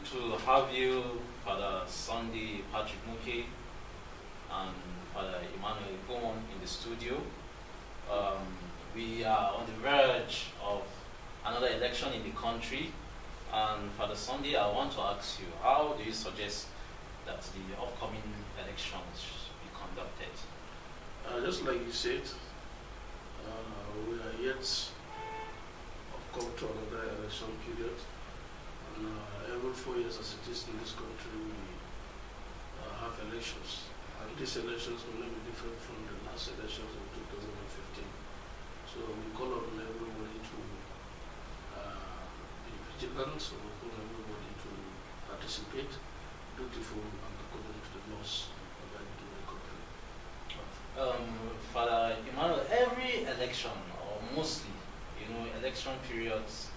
to have you, Father Sunday Patrick Muke and Father Emmanuel Ihomon in the studio. We are on the verge of another election in the country, and Father Sunday, I want to ask you, how do you suggest that the upcoming elections be conducted? Just like you said, we are yet come to another election period, and every 4 years as it is in this country, we have elections, and these elections will not be different from the last elections of 2015. So we call on everybody to be vigilant, so we call on everybody to participate, dutiful and according to the laws of that given country. Father Emmanuel, every election, or mostly, election periods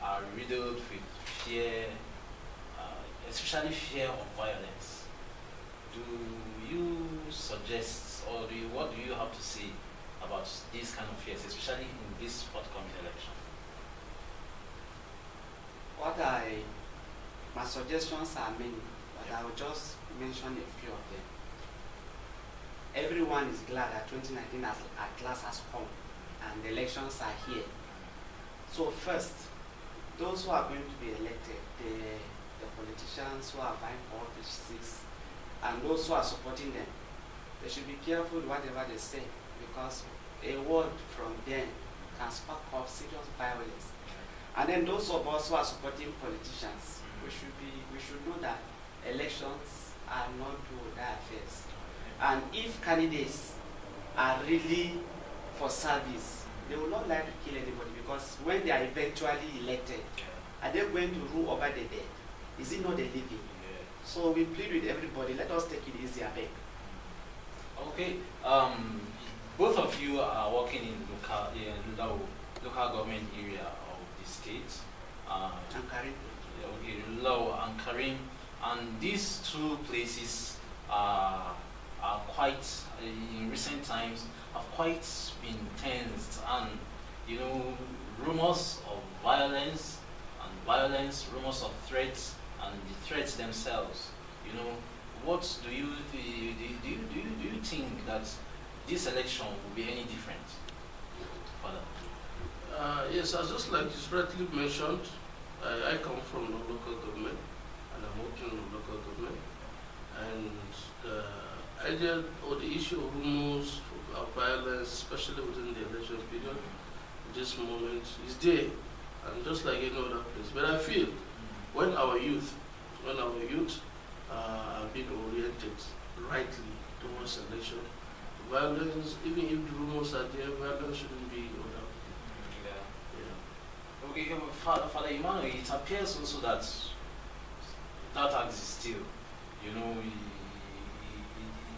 are riddled with fear, especially fear of violence. Do you suggest, or what do you have to say about these kind of fears, especially in this forthcoming election? My suggestions are many, but I will just mention a few of them. Everyone is glad that 2019 at last has come and the elections are here. So first, those who are going to be elected, the politicians who are vying for office seats, and those who are supporting them, they should be careful whatever they say, because a word from them can spark off serious violence. And then those of us who are supporting politicians, we should know that elections are not do or die affairs. And if candidates are really for service, they will not like to kill anybody, because when they are eventually elected, are they going to rule over the dead? Is it not the living? So we plead with everybody, let us take it easy, I beg. Okay, both of you are working in local government area of the state. And Karim. Okay, Law and Karim, and these two places are quite, in recent times, have quite been tensed, and rumors of violence, rumors of threats, and the threats themselves. What do you think that this election will be any different, Father? Yes, as just like you rightly mentioned, I come from the local government, and I'm working in the local government, and the idea or the issue of rumors of violence, especially within the election period, at this moment is there, and just like any other place. But I feel when our youth are being oriented rightly towards election, violence, even if the rumors are there, violence shouldn't be allowed. Okay, Father Emmanuel, it appears also that act is still,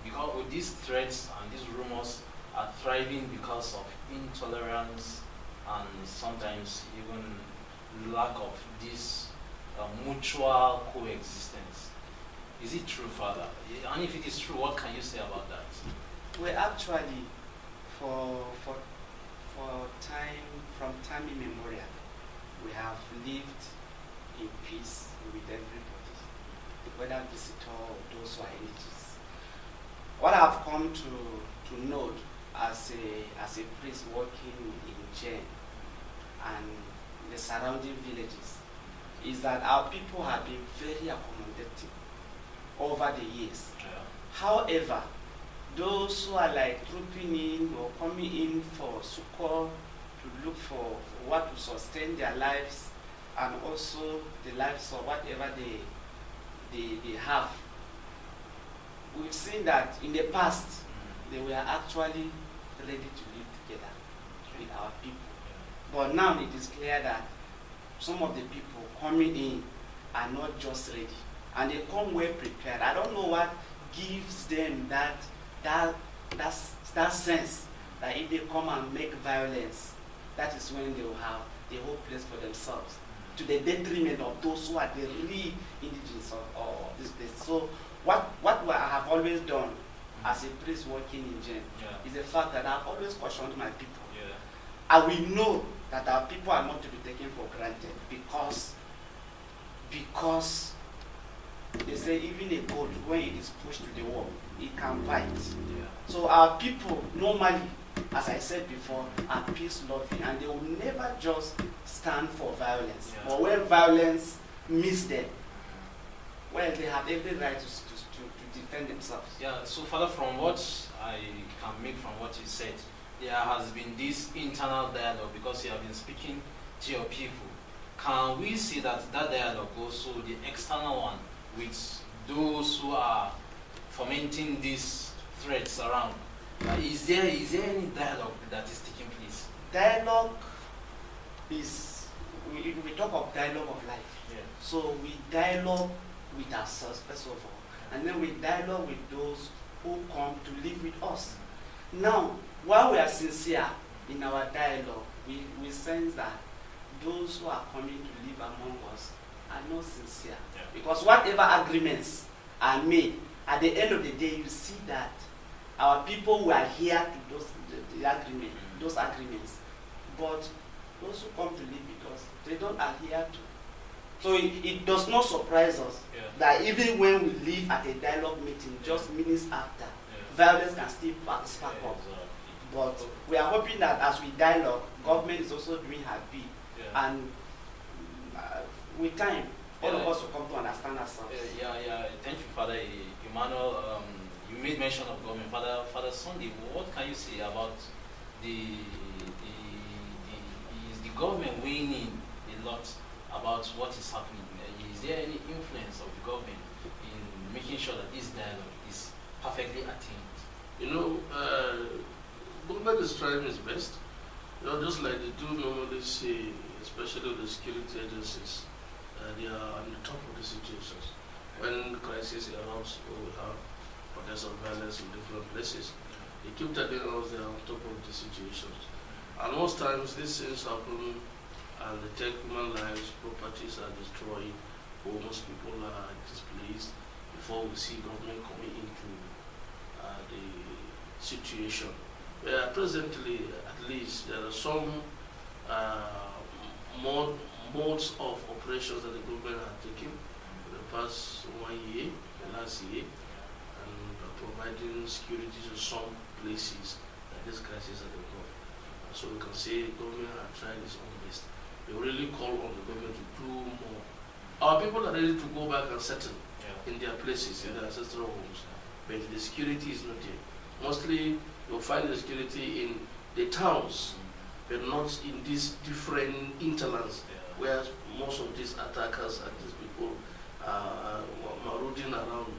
because with these threats and these rumors are thriving because of intolerance and sometimes even lack of this mutual coexistence. Is it true, Father? And if it is true, what can you say about that? Well, actually, from time immemorial, we have lived in peace with everybody, whether visitor or those who are indigenous. What I've come to note as a priest working in Jen and the surrounding villages is that our people have been very accommodating over the years. However, those who are like trooping in or coming in for succor to look for what to sustain their lives and also the lives of whatever they have, we've seen that in the past they were actually ready to live together with our people. But now it is clear that some of the people coming in are not just ready, and they come well prepared. I don't know what gives them that sense that if they come and make violence, that is when they will have the whole place for themselves, to the detriment of those who are the real indigenous of this place. So what I have always done as a priest working in Jen is the fact that I've always cautioned my people. And we know that our people are not to be taken for granted, because because they say even a goat, when it is pushed to the wall, it can bite. Yeah. So our people normally, as I said before, are peace-loving, and they will never just stand for violence. Yeah. But when violence meets them, well, they have every right to defend themselves. Yeah, so Father, from what I can make from what you said, there has been this internal dialogue because you have been speaking to your people. Can we see that dialogue also, the external one, with those who are fomenting these threats around? Is there any dialogue that is taking place? Dialogue is, we talk of dialogue of life. Yeah. So we dialogue with ourselves, first of all. And then we dialogue with those who come to live with us. Now, while we are sincere in our dialogue, we sense that those who are coming to live among us are not sincere. Yeah. Because whatever agreements are made, at the end of the day, you see that our people will adhere to those agreements. But those who come to live with us, they don't adhere to. So it does not surprise us that even when we live at a dialogue meeting, just minutes after, violence can still spark up. But we are hoping that as we dialogue, government is also doing her bit. And with time, all of us will come to understand ourselves. Thank you, Father Emmanuel. You made mention of government. Father Sunday, what can you say about is the government weighing in a lot about what is happening? Is there any influence of the government in making sure that this dialogue is perfectly attained? Government is trying its best. Just like they do normally say, especially the security agencies, they are on the top of the situations. When the crisis erupts, we have protests of violence in different places. They keep telling us they are on top of the situations. And most times these things happen and they take human lives, properties are destroyed, homeless people are displaced before we see government coming into the situation. Presently, at least, there are some modes of operations that the government has taken in the past 1 year, the last year, and providing security to some places that this crisis has occurred. So we can say the government has tried its own best. They really call on the government to do more. Our people are ready to go back and settle in their places, in their ancestral homes, but the security is not there. Mostly, you'll find the security in the towns, but not in these different interlands, where most of these attackers and these people are marauding around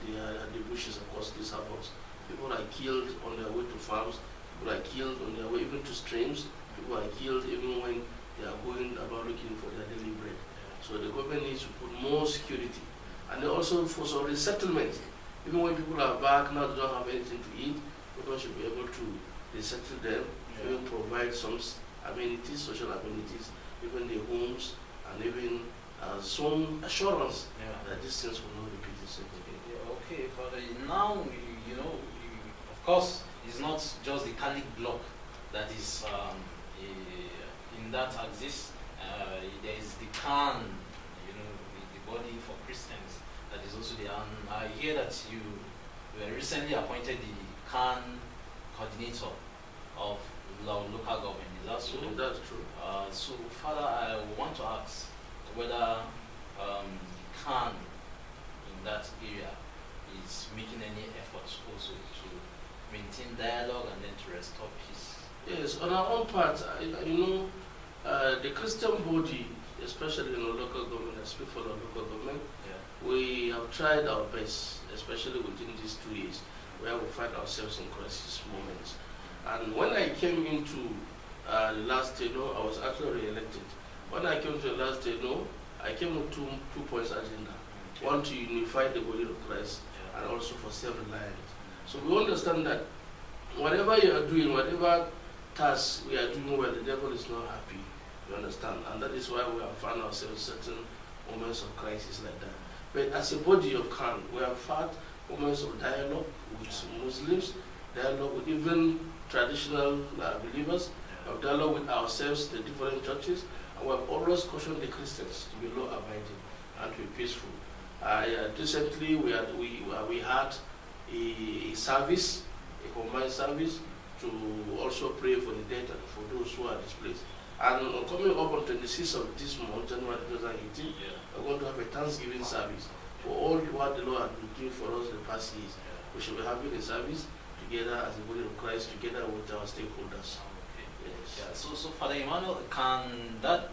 the bushes. Of course, this happens. People are killed on their way to farms. People are killed on their way even to streams. People are killed even when they are going about looking for their daily bread. So the government needs to put more security. And also for some resettlement. Even when people are back now, they don't have anything to eat, people should be able to resettle them, even provide some amenities, social amenities, even the homes, and even some assurance that these things will not repeat itself again. Okay, Father, now, of course, it's not just the Catholic bloc that is in that axis. There is the CAN, the body for Christians, that is also there. And I hear that you were recently appointed the CAN coordinator of local government. Is that so? That's true. So, Father, I want to ask whether CAN in that area is making any efforts also to maintain dialogue and then to restore peace. Yes, on our own part, the Christian body, especially in the local government, I speak for the local government, we have tried our best, especially within these 2 years, where we find ourselves in crisis moments. And when I came into the last tenure, I was actually re-elected. When I came to the last tenure, I came with two points agenda. One, to unify the body of Christ, and also for self-reliance. So we understand that whatever you are doing, whatever task we are doing well, the devil is not happy. You understand? And that is why we have found ourselves in certain moments of crisis like that. But as a body of CAN, we have had moments of dialogue with Muslims, dialogue with even traditional believers, of dialogue with ourselves, the different churches, and we have always cautioned the Christians to be law-abiding and to be peaceful. Recently, we had a service, a combined service, to also pray for the dead and for those who are displaced. And coming up on 26th of this month, January 2018, we're going to have a Thanksgiving service for all what the Lord has been doing for us in the past years. We should be having a service together as the body of Christ, together with our stakeholders. Okay. Yes. Yeah. So Father Emmanuel, can that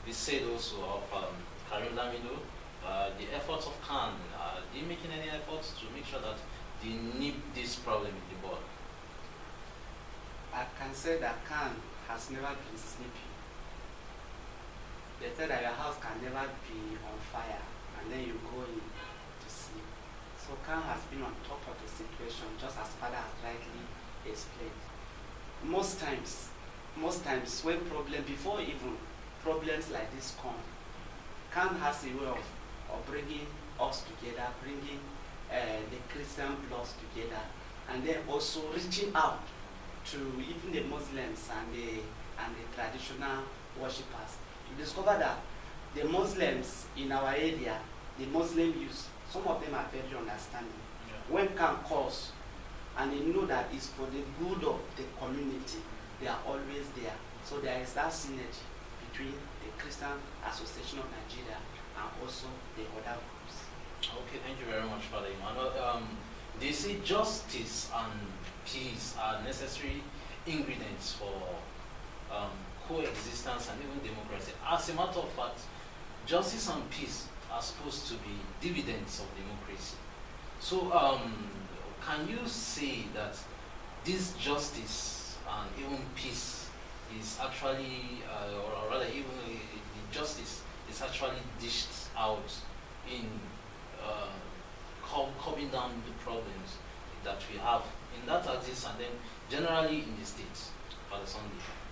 be said also of Karim Lamido? The efforts of CAN, are they making any efforts to make sure that they nip this problem in the bud? I can say that CAN has never been sleeping. They said that your house can never be on fire and then you go in to sleep. So CAN has been on top of the situation, just as Father has rightly explained. Most times when before even problems like this come, CAN has a way of bringing us together, bringing the Christian bloods together, and then also reaching out to even the Muslims and the traditional worshippers to discover that the Muslims in our area, the Muslim youth, some of them are very understanding. Yeah. When CAN calls and they know that it's for the good of the community, they are always there. So there is that synergy between the Christian Association of Nigeria and also the other groups. Okay, thank you very much, Father Emmanuel. They say justice and peace are necessary ingredients for coexistence and even democracy. As a matter of fact, justice and peace are supposed to be dividends of democracy. So, can you say that this justice and even peace is actually, or rather even the justice is actually dished out in curbing down the problems that we have in that axis and then generally in the states, Father Sunday?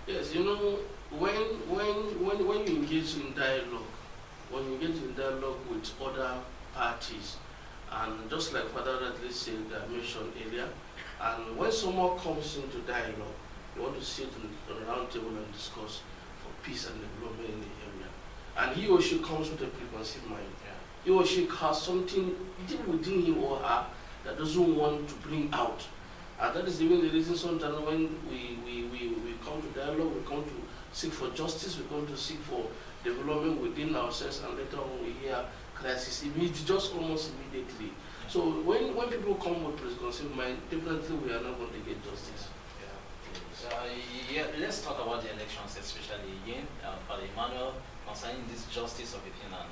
Yes, you know, when you engage in dialogue, with other parties, and just like Father Radley said, mentioned earlier, and when someone comes into dialogue, you want to sit on a round table and discuss for peace and development in the area. And he or she comes with a preconceived mind. Yeah. He or she has something deep within him or her that doesn't want to bring out. And that is even the reason sometimes when we come to dialogue, we come to seek for justice, we come to seek for development within ourselves, and later on we hear crisis, just almost immediately. Yeah. So when people come with preconceived mind, definitely we are not going to get justice. Yeah, let's talk about the elections, especially again, Father Emmanuel, concerning this justice of the thing and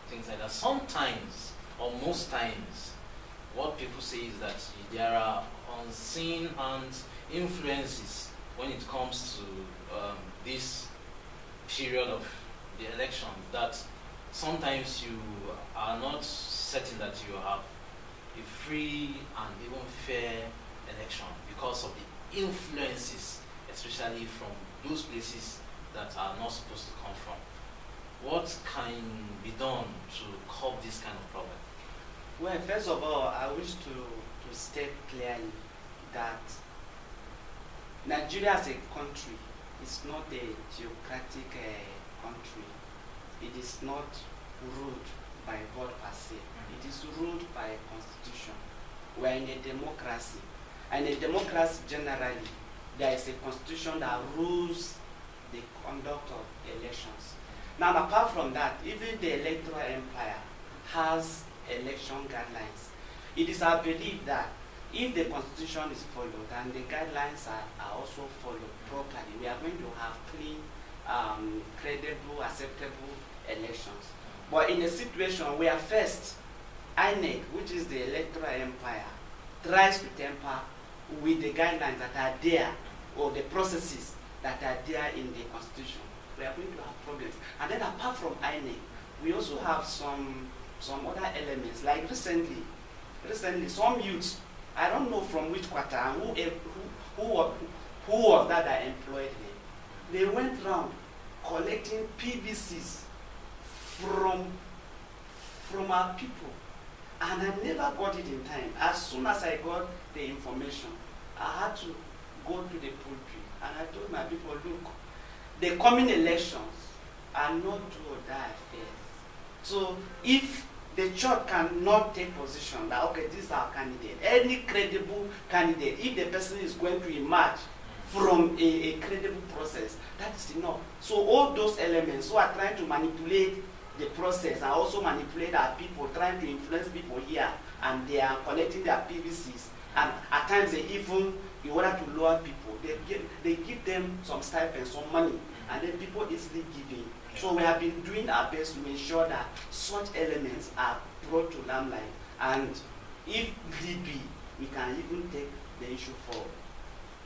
things like that. Sometimes, or most times, what people say is that there are unseen and influences when it comes to this period of the election, that sometimes you are not certain that you have a free and even fair election because of the influences, especially from those places that are not supposed to come from. What can be done to curb this kind of problem? Well, first of all, I wish to state clearly that Nigeria as a country is not a theocratic country. It is not ruled by God per se. It is ruled by a constitution. We are in a democracy. And in democracy generally, there is a constitution that rules the conduct of elections. Now, apart from that, even the electoral empire has election guidelines. It is our belief that if the constitution is followed and the guidelines are also followed properly, we are going to have clean, credible, acceptable elections. But in a situation where first, INEC, which is the electoral empire, tries to tamper with the guidelines that are there or the processes that are there in the constitution, we are going to have problems. And then apart from INEC, we also have some other elements. Like recently some youths, I don't know from which quarter and who was that employed them. They went around collecting PVCs from our people, and I never got it in time. As soon as I got the information, I had to go to the pulpit and I told my people, look, the coming elections are not do or die affairs. So if the church cannot take position that, okay, this is our candidate, any credible candidate, if the person is going to emerge from a credible process, that is enough. So all those elements who are trying to manipulate the process and also manipulate our people, trying to influence people here, and they are collecting their PVCs, and at times they even, in order to lower people, they give them some stipend, some money, and then people easily give in. So we have been doing our best to ensure that such elements are brought to limelight, and if need be, we can even take the issue forward.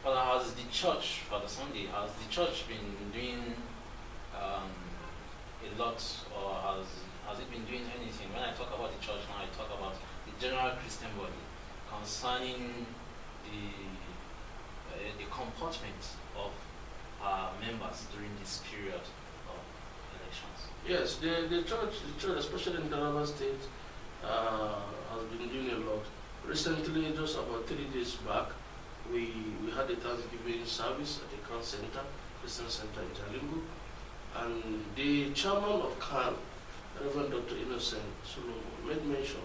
Father, has the church, Father Sunday, has the church been doing a lot, or has it been doing anything? When I talk about the church now, I talk about the general Christian body concerning the comportment of our members during this period of elections. Yes, the church, especially in Taraba State, has been doing a lot. Recently, just about 3 days back, we had a Thanksgiving service at the Christian Center in Jalingo, and the chairman of CAN, Reverend Dr. Innocent Solomon, made mention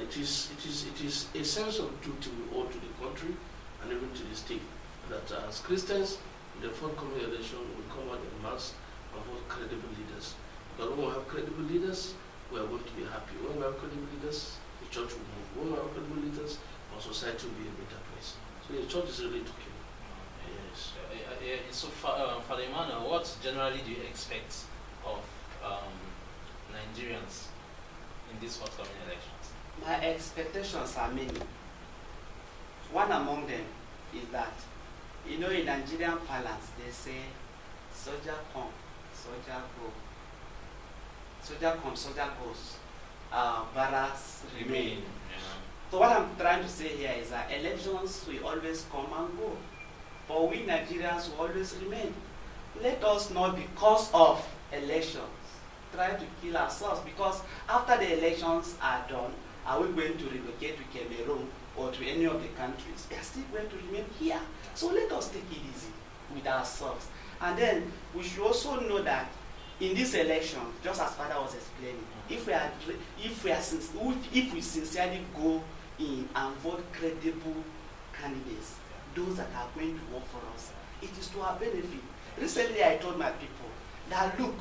it is a sense of duty we owe to the country and even to the state, that as Christians in the forthcoming election we come out en masse and vote credible leaders. Because when we have credible leaders, we are going to be happy. When we have credible leaders, the church will move. When we have credible leaders, our society will be a better place. So the church is really talking. Yes. So, Father Emmanuel, what generally do you expect of Nigerians in these forthcoming elections? My expectations are many. One among them is that, in Nigerian parlance, they say, soldier come, soldier go. Soldier comes, soldier goes. Barracks remain. Yeah. So what I'm trying to say here is that elections will always come and go. But we Nigerians will always remain. Let us not, because of elections, try to kill ourselves, because after the elections are done, are we going to relocate to Cameroon or to any of the countries? We are still going to remain here. So let us take it easy with ourselves. And then we should also know that in this election, just as Father was explaining, if we sincerely go in and vote credible candidates, those that are going to work for us, it is to our benefit. Recently, I told my people that, look,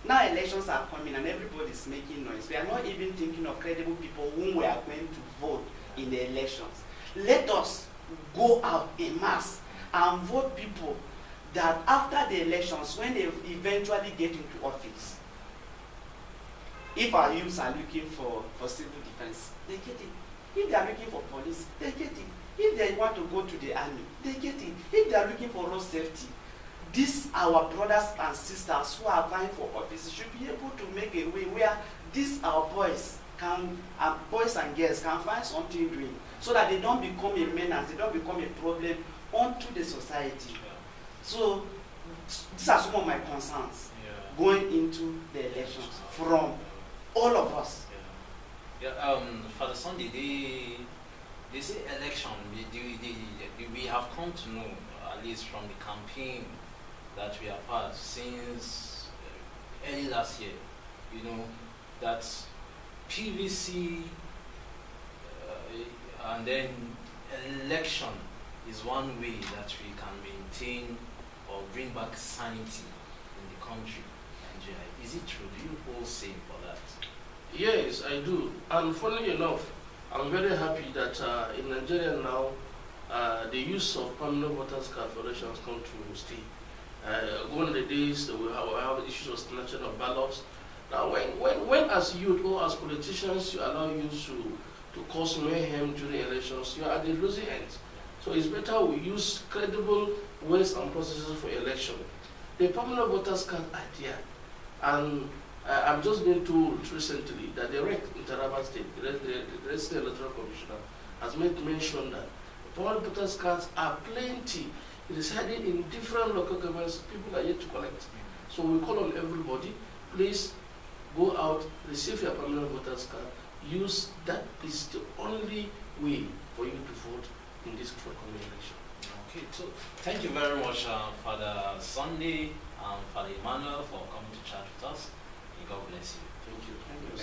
now elections are coming and everybody is making noise. We are not even thinking of credible people whom we are going to vote in the elections. Let us go out en masse and vote people that after the elections, when they eventually get into office, if our youths are looking for civil defense, they get it. If they are looking for police, they get it. If they want to go to the army, they get it. If they are looking for road safety, these our brothers and sisters who are vying for office should be able to make a way where these our boys and girls can find something doing, so that they don't become a menace, they don't become a problem onto the society. So these are some of my concerns going into the elections from all of us. Father Sunday, they say election, we have come to know, at least from the campaign that we have had since early last year, that PVC and then election is one way that we can maintain or bring back sanity in the country, Nigeria. Is it true? Do you all say for that? Yes, I do. And funnily enough, I'm very happy that in Nigeria now, the use of permanent voters card for elections come to stay. One of the days that we have issues of snatching of ballots. Now, when as youth or as politicians you allow youth to cause mayhem during elections, you are at the losing end. So it's better we use credible ways and processes for election. The permanent voters card idea, and I've just been told recently that the REC in Taraba State, the Resident Electoral Commissioner, has made mention that permanent voters cards are plenty, residing in different local governments. People are yet to collect. So we call on everybody, please go out, receive your permanent voters card, use that. Is the only way for you to vote in this forthcoming election. Okay, so thank you very much, Father Sunday and Father Emmanuel, for coming to chat with us. May God bless you. Thank you. Thank you.